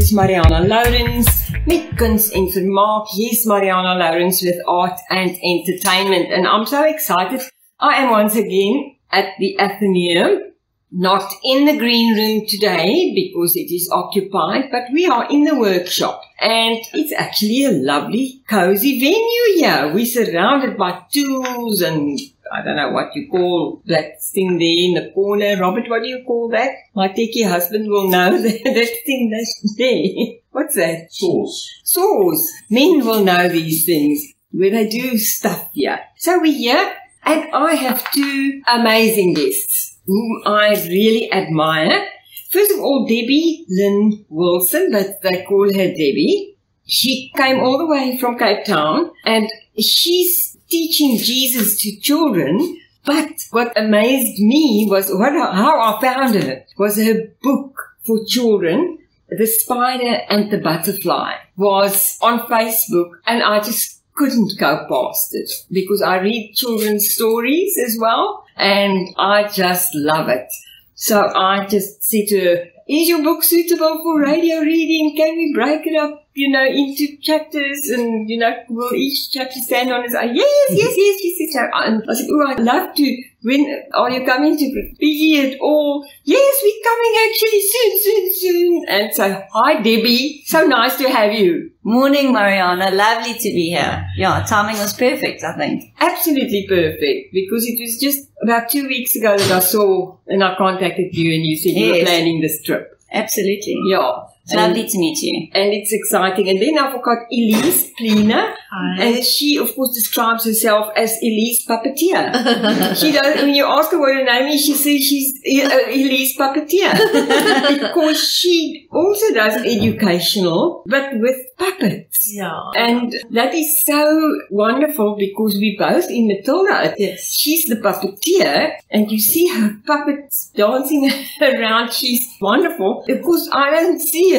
is Marianah Lourens met Kuns en Vermaak. Here's Marianah Lourens with art and entertainment. And I'm so excited. I am once again at the Athenaeum. Not in the green room today because it is occupied, but we are in the workshop. And it's actually a lovely, cozy venue here. We're surrounded by tools and I don't know what you call that thing there in the corner. Robert, what do you call that? My techie husband will know that thing that's there. What's that? Saws. Saws. Men will know these things where they do stuff here. So we're here and I have two amazing guests whom I really admire. First of all, Debbie Lyn Wilson, but they call her Debbie. She came all the way from Cape Town and she's teaching Jesus to children. But what amazed me was how I found her was her book for children, The Spider and the Butterfly, was on Facebook and I just couldn't go past it because I read children's stories as well and I just love it. So I just said to her, is your book suitable for radio reading? Can we break it up, into chapters and, will each chapter stand on its own? Yes, she said. And I said, I'd love to. When are you coming to PG at all? Yes, we're coming actually soon. And so, hi Debbie, so nice to have you. Morning, Marianah. Lovely to be here. Yeah, timing was perfect, I think. Absolutely perfect, because it was just about 2 weeks ago that I saw and I contacted you and you said you were planning this trip. Absolutely. Yeah. It's lovely to meet you. And it's exciting. And then I've got Elyse Pleaner. Hi. And she, of course, describes herself as Elyse Puppeteer. She does, when you ask her what her name is, she says she's Elyse Puppeteer. Because she also does educational, but with puppets. Yeah. And that is so wonderful because we both in Matilda. Yes. She's the puppeteer and you see her puppets dancing around. She's wonderful. Of course, I don't see it.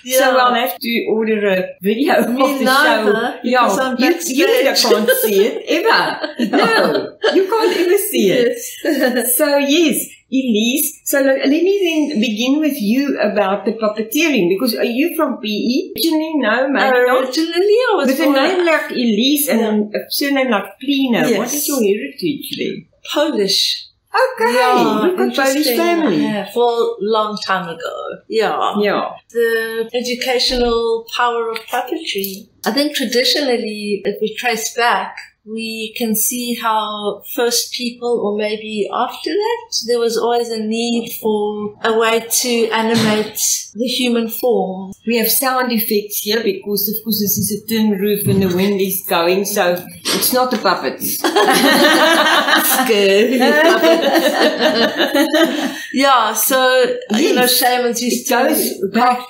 Yeah. So I'll have to order a video of the show. Yeah, you can't see it ever. No, you can't ever see it. Yes. So yes, Elyse. So let me then begin with you about the puppeteering, because are you from PE? Originally, no, maybe not. Originally, I was with a name like Elyse and a surname like Pleaner. Yes. What is your heritage then? Polish. Okay, Yeah, we've got Polish family. Yeah, for a long time ago. Yeah. Yeah. The educational power of puppetry. I think traditionally, if we trace back, we can see how first people, or maybe after that, there was always a need for a way to animate the human form. We have sound effects here because, of course, this is a tin roof and the wind is going, so it's not the puppets. Scary puppets. Yeah, so, shamans used to... It goes back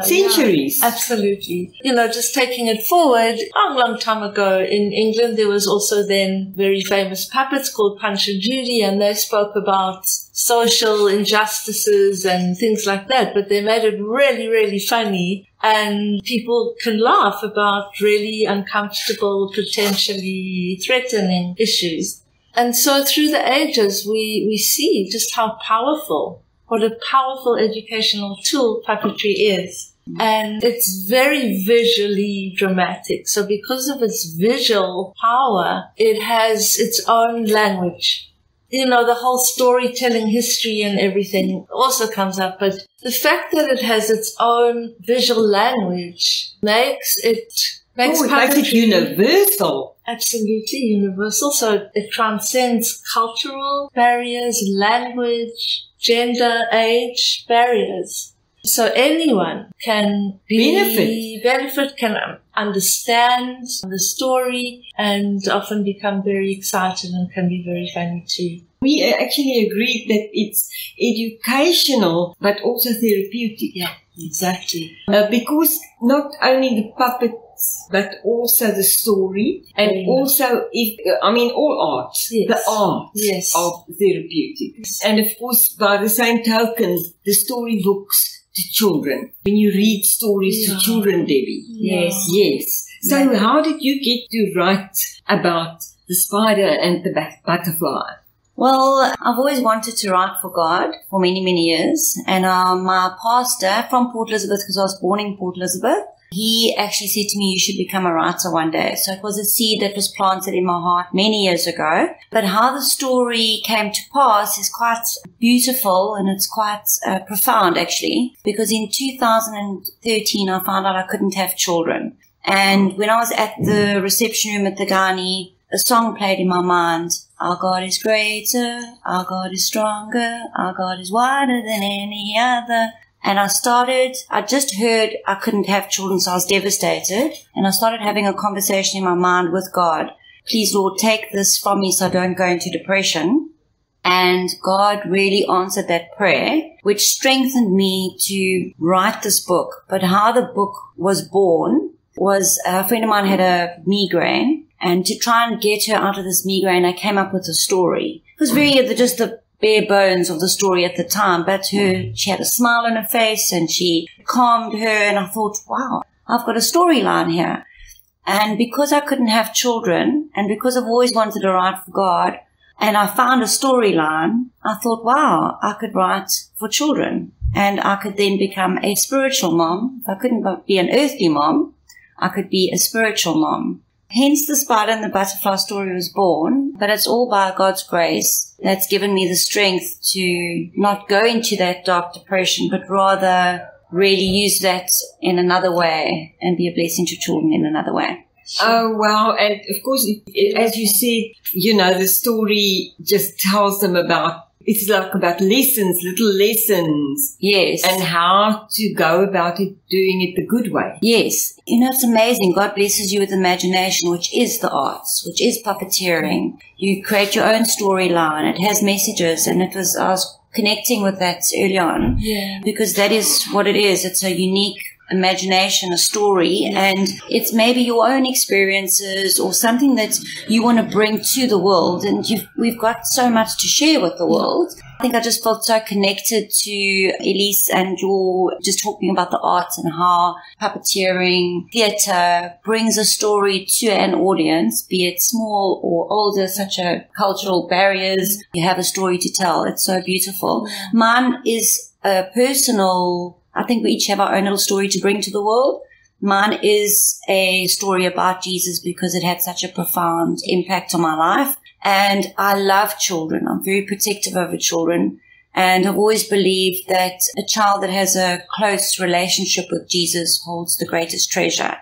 centuries. Yeah, absolutely. Just taking it forward, a long time ago in England, there was also then very famous puppets called Punch and Judy, and they spoke about social injustices and things like that, but they made it really, really funny, and people can laugh about really uncomfortable, potentially threatening issues. And so through the ages, we see just how powerful, what a powerful educational tool puppetry is. And it's very visually dramatic. So because of its visual power, it has its own language. The whole storytelling history and everything also comes up. But the fact that it has its own visual language makes it makes it universal. Absolutely universal. So it transcends cultural barriers, language, gender, age barriers. So anyone can benefit, can understand the story and often become very excited and can be very funny too. We actually agreed that it's educational but also therapeutic. Yeah, exactly. Because not only the puppets but also the story and also, all arts, the arts are therapeutic. Yes. And of course, by the same token, the storybooks to children. When you read stories to children, Debbie. Yes. So how did you get to write about the spider and the butterfly? Well, I've always wanted to write for God for many, many years. And my pastor from Port Elizabeth, because I was born in Port Elizabeth, he actually said to me, you should become a writer one day. So it was a seed that was planted in my heart many years ago. But how the story came to pass is quite beautiful, and it's quite profound, actually. Because in 2013, I found out I couldn't have children. And when I was at the reception room at the Ghani, a song played in my mind. Our God is greater, our God is stronger, our God is wider than any other. And I just heard I couldn't have children, so I was devastated. And I started having a conversation in my mind with God. Please, Lord, take this from me so I don't go into depression. And God really answered that prayer, which strengthened me to write this book. But how the book was born was a friend of mine had a migraine. And to try and get her out of this migraine, I came up with a story. It was just the bare bones of the story at the time, but she had a smile on her face and she calmed her, and I thought, wow, I've got a storyline here. And because I couldn't have children, and because I've always wanted to write for God, and I found a storyline, I thought, wow, I could write for children, and I could then become a spiritual mom. If I couldn't be an earthly mom, I could be a spiritual mom. Hence the spider and the butterfly story was born, but it's all by God's grace that's given me the strength to not go into that dark depression, but rather really use that in another way and be a blessing to children in another way. Oh, wow. And of course, as you said, the story just tells them it's like about lessons, little lessons. Yes. And how to go about it, doing it the good way. Yes. It's amazing. God blesses you with imagination, which is the arts, which is puppeteering. You create your own storyline. It has messages, and I was connecting with that early on. Yeah. Because that is what it is. It's a unique imagination, a story, and it's maybe your own experiences or something that you want to bring to the world, and we've got so much to share with the world. I think I just felt so connected to Elyse and you're just talking about the arts and how puppeteering, theatre brings a story to an audience, be it small or older, such a cultural barriers. You have a story to tell. It's so beautiful. Mine is a personal, I think we each have our own little story to bring to the world. Mine is a story about Jesus because it had such a profound impact on my life. And I love children. I'm very protective over children. And I've always believed that a child that has a close relationship with Jesus holds the greatest treasure.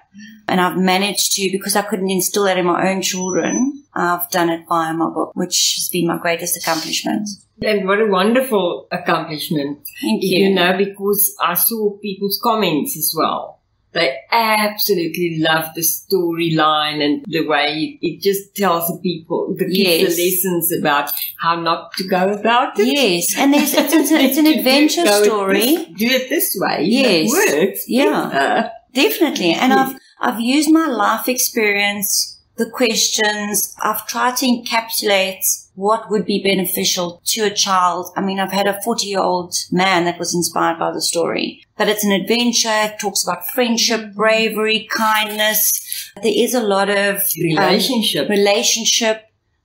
And I've managed to, because I couldn't instill that in my own children, I've done it via my book, which has been my greatest accomplishment. And what a wonderful accomplishment. Thank you. Because I saw people's comments as well. They absolutely love the storyline and the way it just tells the kids the lessons about how not to go about it. Yes, and it's an adventure story. Do it this way. Yes. It works. Yeah, definitely. And I've used my life experience, the questions. I've tried to encapsulate what would be beneficial to a child. I mean, I've had a 40-year-old man that was inspired by the story. But it's an adventure. It talks about friendship, bravery, kindness. There is a lot of relationship.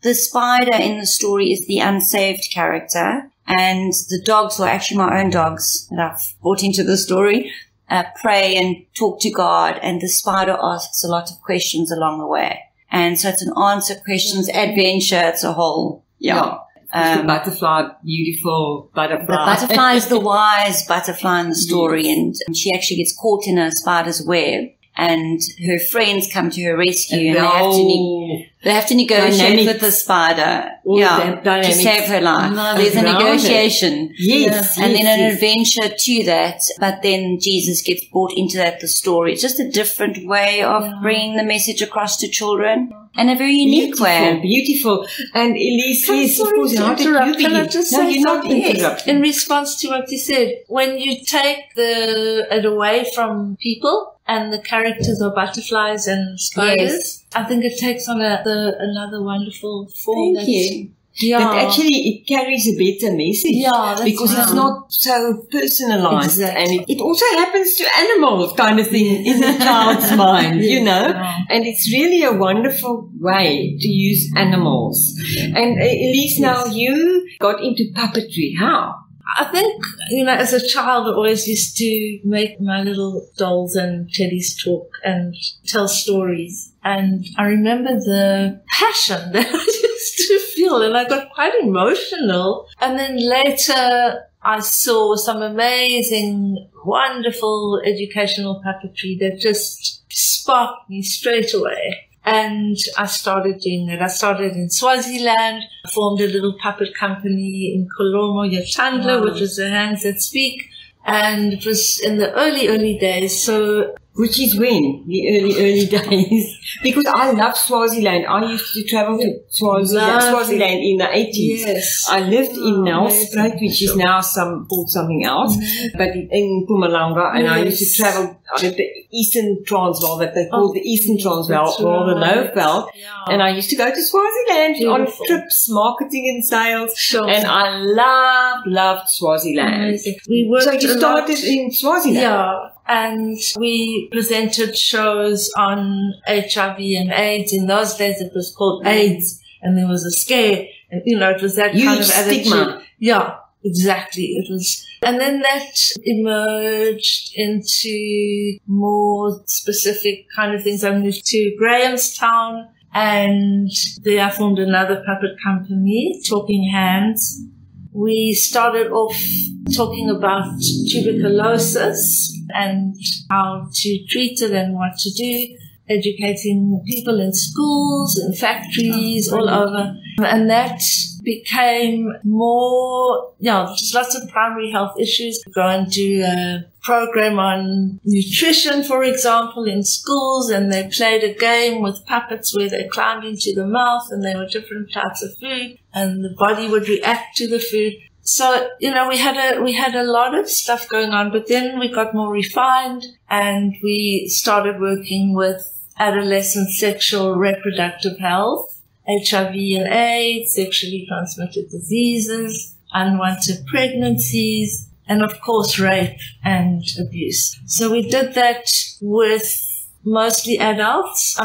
The spider in the story is the unsaved character. And the dogs, were actually my own dogs that I've brought into the story, pray and talk to God. And the spider asks a lot of questions along the way. And so it's an answer questions, adventure. It's a whole, the butterfly, beautiful butterfly. The butterfly is the wise butterfly in the story, and she actually gets caught in a spider's web, and her friends come to her rescue, and they have to negotiate with the spider, to save her life. There's a negotiation, and then an adventure to that. But then Jesus gets brought into that. The story, it's just a different way of bringing the message across to children. In a very unique way. Beautiful. And Elyse, of course, how did you begin? Can I just say something? Yes. In response to what you said, when you take it away from people and the characters are butterflies and spiders, I think it takes on another wonderful form. Thank you. Yeah. But actually it carries a better message. Yeah, that's because it's not so personalized. Exactly. And it also happens to animals kind of thing in the child's mind, you know. Yeah. And it's really a wonderful way to use animals. And Elyse, now you got into puppetry. How? I think, as a child, I always used to make my little dolls and teddies talk and tell stories. And I remember the passion that I used to feel, and I got quite emotional. And then later, I saw some amazing, wonderful educational puppetry that just sparked me straight away. And I started doing that. I started in Swaziland, formed a little puppet company in Kolomo, Yatandla, which is the Hands That Speak. And it was in the early days. So, which is when? The early days. Because I love Swaziland. I used to travel to Swaziland in the 80s. Yes. I lived in Nelspruit, which is now called something else, but in Mpumalanga, and I used to travel with the Eastern Transvaal, that they call the Eastern Transvaal, or the Lowveld, and I used to go to Swaziland on trips, marketing and sales, and I loved Swaziland. Amazing. So you started in Swaziland? Yeah. And we presented shows on HIV and AIDS. In those days, it was called AIDS, and there was a scare, and it was that kind of attitude. Stigma. Yeah, exactly. It was, and then that emerged into more specific kind of things. I moved to Grahamstown, and there I formed another puppet company, Talking Hands. We started off talking about tuberculosis and how to treat it and what to do, educating people in schools and factories all over. And that became more, just lots of primary health issues. Go and do a program on nutrition, for example, in schools, and they played a game with puppets where they climbed into the mouth and there were different types of food and the body would react to the food. So, we had a lot of stuff going on, but then we got more refined and we started working with adolescent sexual reproductive health, HIV and AIDS, sexually transmitted diseases, unwanted pregnancies, and of course rape and abuse. So we did that with mostly adults,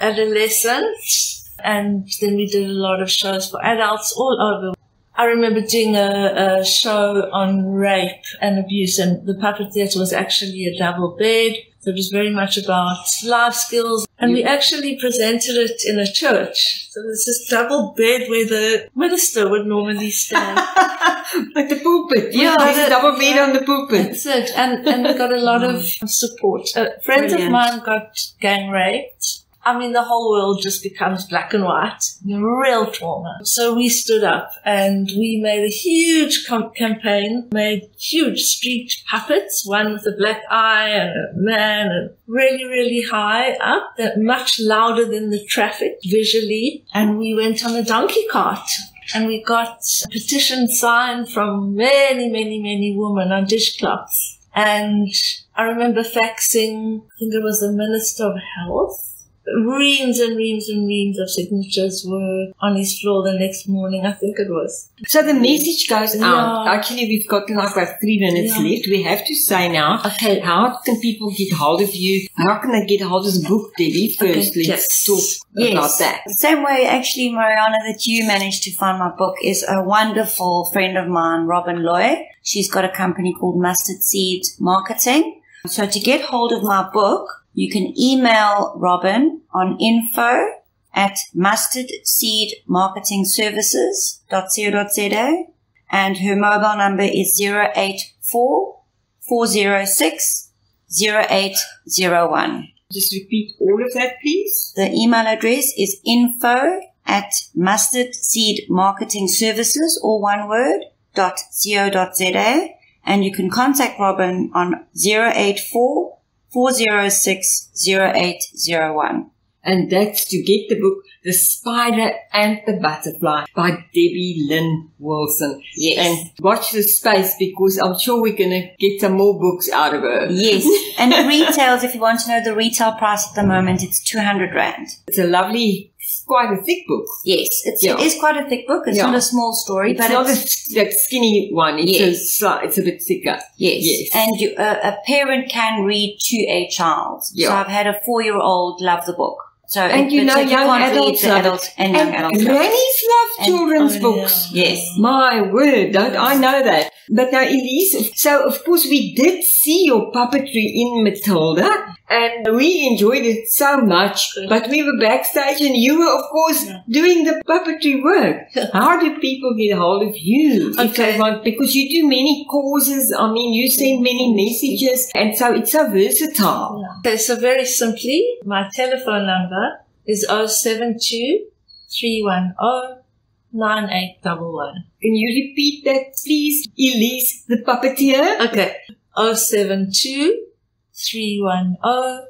adolescents, and then we did a lot of shows for adults all over. I remember doing a show on rape and abuse, and the puppet theatre was actually a double bed. So it was very much about life skills. And we actually presented it in a church. So there's this double bed where the minister would normally stand. Like the pulpit. Yeah, there's a double bed on the pulpit. That's it. And we got a lot of support. Friends of mine got gang raped. The whole world just becomes black and white. Real trauma. So we stood up and we made a huge campaign, made huge street puppets, one with a black eye and a man, and really, really high up, much louder than the traffic visually. And we went on a donkey cart. And we got a petition signed from many, many, many women on dishcloths. And I remember faxing, I think it was the Minister of Health. Reams and reams and reams of signatures were on his floor the next morning, I think it was. So the message goes out. Actually, we've got about 3 minutes left. We have to say now, how can people get hold of you? How can they get hold of the book, Debbie? First, let's talk about that. The same way, actually, Marianah, that you managed to find my book is a wonderful friend of mine, Robin Loy. She's got a company called Mustard Seed Marketing. So to get hold of my book, you can email Robin on info@mustardseedmarketingservices.co.za, and her mobile number is 084-406-0801. Just repeat all of that, please. The email address is info@mustardseedmarketingservices, all one word, .co.za, and you can contact Robin on 084-406-0801. And that's to get the book. The Spider and the Butterfly by Debbie Lyn Wilson. Yes. And watch the space because I'm sure we're going to get some more books out of her. Yes. And the retails, if you want to know the retail price at the moment, it's 200 Rand. It's a lovely, quite a thick book. Yes. It is quite a thick book. It's not a small story. It's but not a skinny one. It's it's a bit thicker. Yes. And a parent can read to a child. Yeah. So I've had a 4-year-old love the book. So and young adults and young adults. Grannies love children's books. Yes. My word, don't I know that. But now, Elyse, so of course we did see your puppetry in Matilda and we enjoyed it so much. But we were backstage and you were, of course, doing the puppetry work. How do people get hold of you? If they want, because you do many causes. I mean, you send many messages and so it's so versatile. Okay, so very simply, my telephone number is 072 310 9811. Can you repeat that, please, Elyse, the puppeteer? Okay. 072 310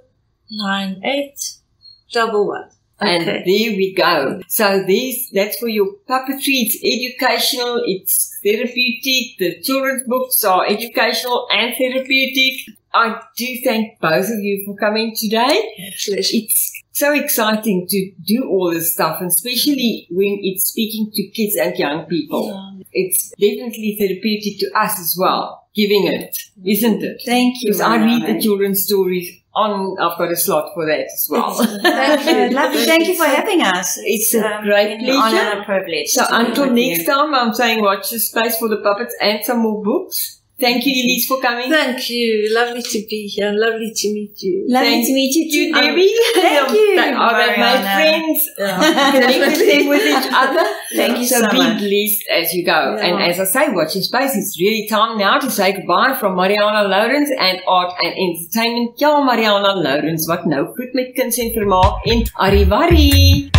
9811. And there we go. So that's for your puppetry. It's educational, it's therapeutic. The children's books are educational and therapeutic. I do thank both of you for coming today. It's so exciting to do all this stuff, and especially when it's speaking to kids and young people. Yeah. It's definitely therapeutic to us as well, giving it, isn't it? Thank you. Because I read the children's stories I've got a slot for that as well. Thank you. Lovely. Thank you for having us. It's a great pleasure. Honor and a privilege. So until next time, I'm saying watch the space for the puppets and some more books. Thank you, Elyse, for coming. Thank you. Lovely to be here. Lovely to meet you. Lovely to meet you too, Debbie. Thank you. Are they my friends? Connect with them with each other. Thank you so much. So be blessed as you go. Yeah. And as I say, watch your space. It's really time now to say goodbye from Marianah Lourens and Art and Entertainment. Ja, Marianah Lourens, wat nou goed met kuns en vermaak en arrivari.